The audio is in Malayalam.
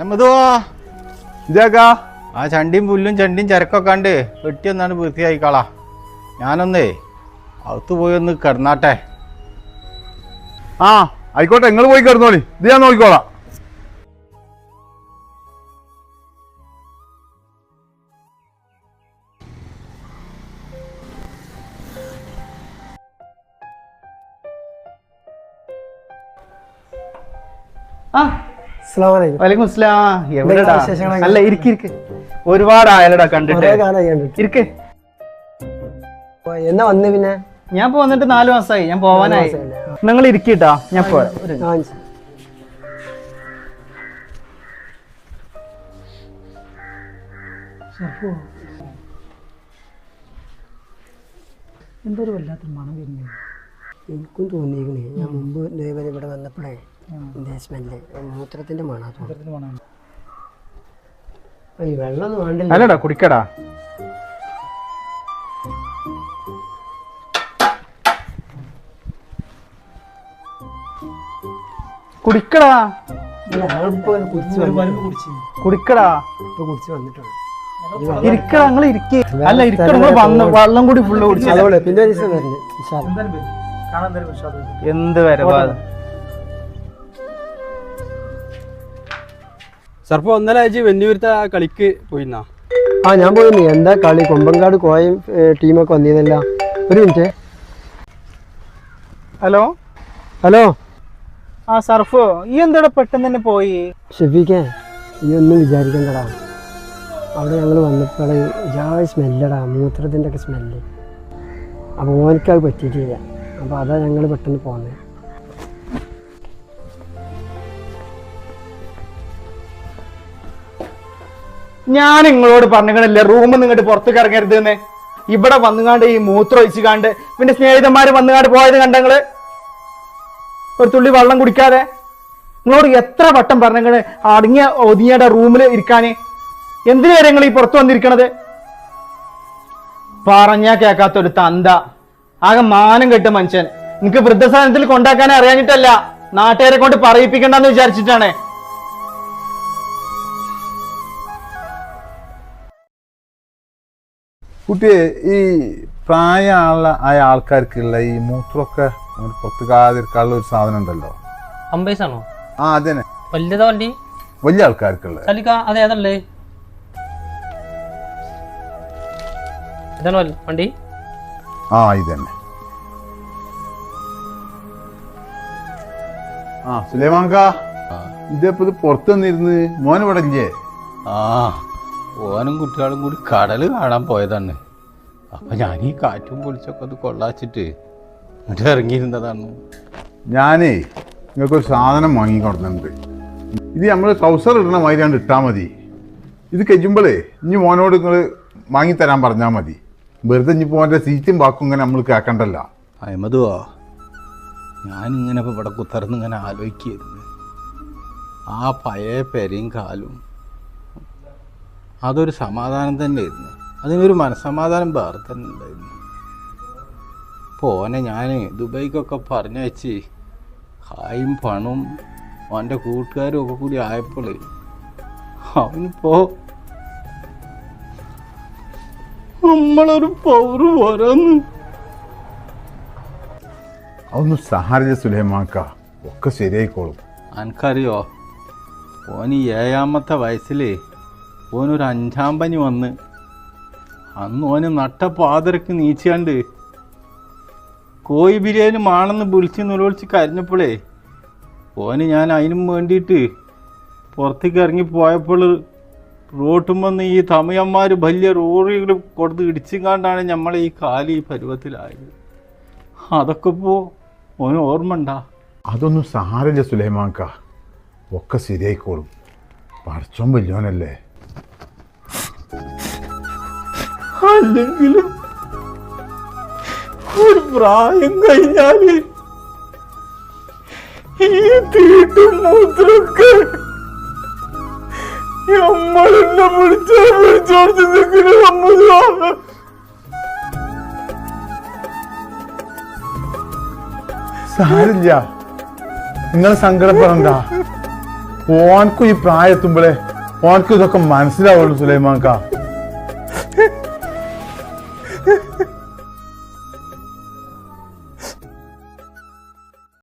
അമ്മതുവാ ഇതാക്കാ ആ ചണ്ടിയും പുല്ലും ചണ്ടിയും ചരക്കൊക്കെ ഉണ്ട് വെട്ടി ഒന്നാണ് വൃത്തിയായിക്കളാ. ഞാനൊന്നേ അകത്ത് പോയി ഒന്ന് കിടന്നാട്ടെ. ആ ആയിക്കോട്ടെ, നിങ്ങൾ പോയി കിടന്നോളി, ഇത് ഞാൻ നോക്കിക്കോളാം. വലൈക്കും അസ്സലാം. എവിടെടാ? അല്ല ഇരിക്ക്, ഒരുപാട് ആയാലടാ കണ്ടിട്ട്. ഇരിക്ക്. എന്നാ വന്ന് പിന്നെ? ഞാൻ ഇപ്പൊ വന്നിട്ട് 4 മാസമായി. ഞാൻ പോവാനായി. നിങ്ങൾ ഇരിക്കട്ടാ, ഞാൻ പോരാ. എന്തൊരു വല്ലാത്തൊരു മണം വരുന്നു. എനിക്കും തോന്നിയിരിക്കണേ, ഞാൻ മുമ്പ് ഇതേപോലെ ഇവിടെ വന്നപ്പോഴേ സ്മെല്ല് മൂത്രത്തിന്റെ മണം. ഈ വെള്ളമൊന്നും വേണ്ടില്ല. അല്ലടാ കുടിക്കടാ. കുടിക്കടാ കുടിക്കടാ. ഇപ്പൊ കുടിച്ച് വന്നിട്ടുണ്ട്. ഇരിക്കടാ, നിങ്ങൾ ഇരിക്കേ. അല്ല ഇരിക്കണ വന്ന് വെള്ളം കൂടി ഫുള്ള് കുടിച്ചു. അതോടെ പിന്നെ ഒരു ദിവസം വരുന്നത് എന്ത് വരവാ. സർപ്പോ ഒന്നര ആഴ്ച വെന്നിയൂരത്തെ കളിക്ക് പോയിന്നാ? ആ ഞാൻ പോയിരുന്നു. എന്താ കളി? കൊമ്പങ്കാട് കോയും ടീമൊക്കെ വന്നിരുന്നല്ല. ഒരു മിനിറ്റ്. Hello hello. ആ സർഫോ, ഈ എന്താ പെട്ടെന്ന് തന്നെ പോയി? ഷെഫീക്കേ, ഈ ഒന്നും വിചാരിക്കണ്ടടാ. അവിടെ ഞങ്ങൾ വന്നപ്പോൾ സ്മെല്ലടാ, മൂത്രത്തിൻ്റെ ഒക്കെ സ്മെല്ല്. അപ്പോൾ ഓനിക്കത് പറ്റിയിട്ടില്ല. അപ്പോൾ അതാ ഞങ്ങൾ പെട്ടെന്ന് പോകുന്നത്. ഞാൻ നിങ്ങളോട് പറഞ്ഞില്ലേ റൂമിൽ നിങ്ങോട്ട് പുറത്തേക്ക് ഇറങ്ങരുത് എന്ന്. ഇവിടെ വന്നുകാണ്ട് ഈ മൂത്രം ഒഴിച്ചു കാണ്ട് പിന്നെ സ്നേഹിതന്മാര് വന്നുകാണ്ട് പോയത് കണ്ടങ്ങള് ഒരു തുള്ളി വെള്ളം കുടിക്കാതെ. നിങ്ങളോട് എത്ര വട്ടം പറഞ്ഞങ്ങള് അടങ്ങിയ ഒതുങ്ങിയുടെ റൂമിൽ ഇരിക്കാന്? എന്തിനു വരെ നിങ്ങൾ ഈ പുറത്തു വന്നിരിക്കണത്? പറഞ്ഞാ കേൾക്കാത്തൊരു തന്ത, ആകെ മാനം കെട്ട മനുഷ്യൻ. നിനക്ക് വൃദ്ധസാധനത്തിൽ കൊണ്ടാക്കാനേ അറിയാഞ്ഞിട്ടല്ല, നാട്ടുകാരെ കൊണ്ട് പറയിപ്പിക്കണ്ടെന്ന് വിചാരിച്ചിട്ടാണ്. കുട്ടിയെ, ഈ പ്രായമായ ആൾക്കാർക്കുള്ള ഈ മൂത്രമൊക്കെ പുറത്തുകാതിരിക്കാനുള്ള ഒരു സാധനം ഉണ്ടല്ലോ, അമ്പൈസാണോ? ആ അതന്നെ. വലിയതാ വണ്ടി? വലിയ ആൾക്കാർക്കുള്ള. അതെ അതല്ലേ, ഇതാണോ വണ്ടി? ആ ഇതന്നെ. ആ സുലൈമാങ്ക, ഇതേപ്പോ ഇത് പുറത്തു വന്നിരുന്ന് മോൻ ഇവിടെ ഇല്ലേ? ആ ഓനും കുട്ടികളും കൂടി കടൽ കാണാൻ പോയതാണ്. അപ്പൊ ഞാൻ ഈ കാറ്റും പൊളിച്ചൊക്കെ അത് കൊള്ളാച്ചിട്ട് എന്നിട്ട് ഇറങ്ങിയിരുന്നതാണ്. ഞാനേ നിങ്ങൾക്കൊരു സാധനം വാങ്ങിക്കൊടുക്കുന്നുണ്ട്. ഇത് നമ്മൾ ട്രൗസർ ഇടണ മാതിരിയാണ്ട് ഇട്ടാൽ മതി. ഇത് കഴിയുമ്പോഴേ ഇനി മോനോട് നിങ്ങൾ വാങ്ങിത്തരാൻ പറഞ്ഞാൽ മതി. വെറുതെ ഇനി പോകാൻ്റെ സീറ്റും ബാക്കും ഇങ്ങനെ നമ്മൾ കേൾക്കണ്ടല്ലോ. അഹമ്മദുവോ, ഞാനിങ്ങനെ ഇപ്പോൾ ഇവിടെ കുത്തർന്ന് ഇങ്ങനെ ആലോചിക്കായിരുന്നു. ആ പഴയ പെരയും കാലും അതൊരു സമാധാനം തന്നെയായിരുന്നു. അതിനൊരു മനസ്സമാധാനം വേറെ തന്നെ ഉണ്ടായിരുന്നു. പോനെ ഞാൻ ദുബൈക്കൊക്കെ പറഞ്ഞയച്ച് ഹായും പണവും അവൻ്റെ കൂട്ടുകാരും ഒക്കെ കൂടി ആയപ്പോൾ അവനിപ്പോ നമ്മളൊരു പൗറ് പോരാന്ന്. അതൊന്നും സഹാരിച്ച സുലൈമാക്ക, ഒക്കെ ശരിയായിക്കോളും. എനിക്കറിയോ, ഓന് 7ാമത്തെ വയസ്സിൽ ഓനൊരു 5ാം പനി വന്ന് അന്ന് ഓന് നട്ട പാതിരക്ക് നീച്ചാണ്ട് കോഴി ബിരിയാണി മാണെന്ന് വിളിച്ച് നിലവിളിച്ച് കരഞ്ഞപ്പോഴേ ഓന് ഞാൻ അതിനും വേണ്ടിയിട്ട് പുറത്തേക്ക് ഇറങ്ങി പോയപ്പോൾ റോട്ടും വന്ന് ഈ തമിഴന്മാർ വലിയ റോറികൾ കൊടുത്ത് ഇടിച്ചും കണ്ടാണ് നമ്മളെ ഈ കാല് ഈ പരുവത്തിലായത്. അതൊക്കെ ഇപ്പോൾ ഓന് ഓർമ്മ ഉണ്ടാ? അതൊന്നും സഹാരിച്ച സുലൈമാക്ക, ഒക്കെ ശരിയായിക്കോളും. പടച്ചോൻ വലിയോനല്ലേ. അല്ലെങ്കിലും ഒരു പ്രായം കഴിഞ്ഞാല് ഈ തീട്ടും മൂത്രമൊക്കെ നമ്മളെന്നെ വിളിച്ചോടിച്ച് നിൽക്കുന്ന സമ്മതമാണ്. സാരില്ല, നിങ്ങൾ സങ്കടപ്പെടണ്ട. ഓനക്കും ഈ പ്രായം എത്തുമ്പോഴേ ഓനക്കും ഇതൊക്കെ മനസ്സിലാവുള്ളൂ സുലൈമാൻക.